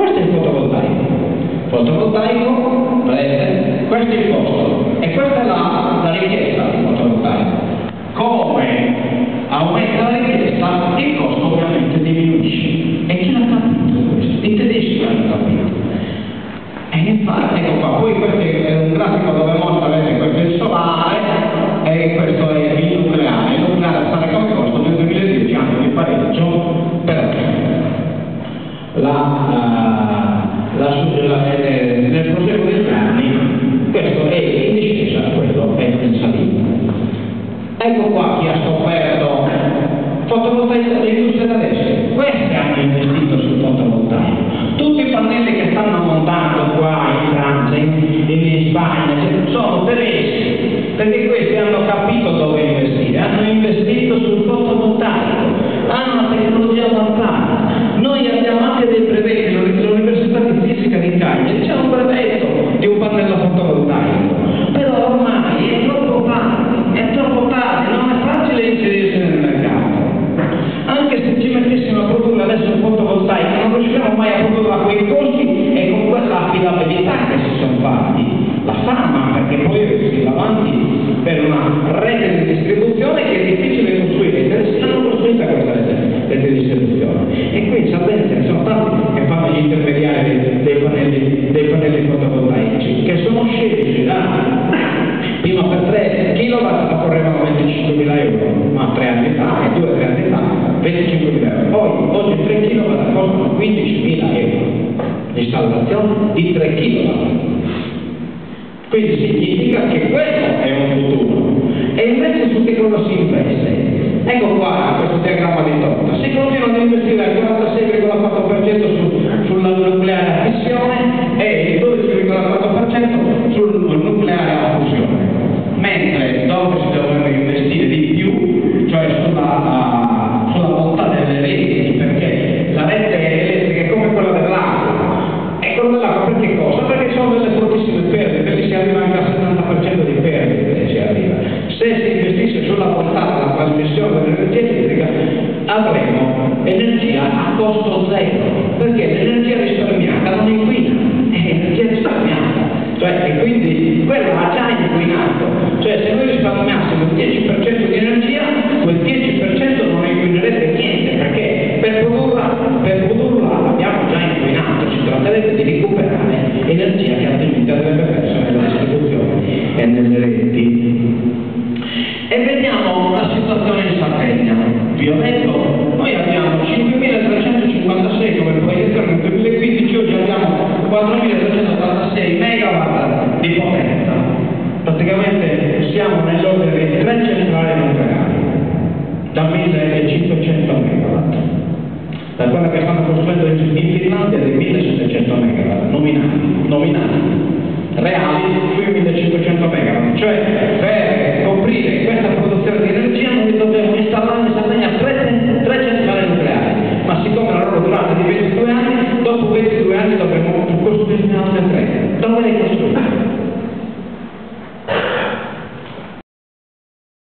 Questo è il fotovoltaico. Fotovoltaico, vedete, questo è il costo e questa è la richiesta del fotovoltaico. Come aumenta la richiesta, il costo ovviamente diminuisce. E chi l'ha capito questo? I tedeschi l'hanno capito. E infatti, ecco qua, poi questo è un grafico dove mostra, vedete, questo è il solare e questo è il nucleare. Il nucleare sarà come costo nel 2010 anni di pareggio per nel proseguo degli anni questo è in discesa, quello è in salita. Ecco qua chi ha scoperto fotovoltaico, l'industria tedesca. Questi hanno investito sul fotovoltaico. Tutti i pannelli che stanno montando qua in Francia, in Spagna, sono tedeschi, perché questi hanno capito dove investire, hanno investito sul fotovoltaico, hanno una tecnologia avanzata. Noi abbiamo anche dei brevetti, l'Università di Fisica di Cagliari c'è un brevetto di un pannello fotovoltaico, però ormai è troppo tardi, non è facile inserirsi nel mercato. Anche se ci mettessimo a produrre adesso il fotovoltaico non riusciremo mai a produrre a quei costi e con quella affidabilità che si sono fatti, la fama, perché poi si va avanti per una rete di distribuzione che è difficile costruire, si hanno costruita questa rete di distribuzione. E qui sapete che sono tanti che fanno gli intermediari dei pannelli fotovoltaici, che sono scesi prima per 3 kW la correvano 25.000 euro, ma 3 anni fa, e 2 o 3 anni fa 25.000 euro. Oggi 3 kW costano 15.000 euro, l'installazione di 3 kW. Quindi significa che questo è un futuro. E invece su che cosa si investe? Ecco qua questo diagramma di torta. Si continua ad investire al 46,4% sulla nucleare a fissione e il 12,4% sul nucleare a fusione. Mentre dove si dovrebbe investire di più, cioè sulla bontà delle reti, perché la rete elettrica è come quella dell'acqua. E quella dell'acqua per che cosa? Perché sono delle fortissime perdite, perché si arriva anche al 70% di perdite. Se si investisse sulla bontà della trasmissione dell'energia elettrica avremo energia a costo zero, perché l'energia risparmiata non inquina, è energia risparmiata. Cioè, e quindi quello ha già inquinato, cioè se noi risparmiassimo il 10% di energia, quel 10% non inquinerete niente, perché per produrla abbiamo già inquinato, ci tratterete di recuperare energia che altrimenti andrebbe persa nella distribuzione e nelle reti. E vediamo la situazione in Sardegna. Vi ho detto, noi abbiamo 5.356 come proiezione nel 2015, oggi abbiamo 4.386 megawatt di potenza. Praticamente siamo nell'ordine di 3 centrali nucleari, da 1.500 megawatt. Da quella che stanno costruendo in Finlandia di 1.700 megawatt, nominati.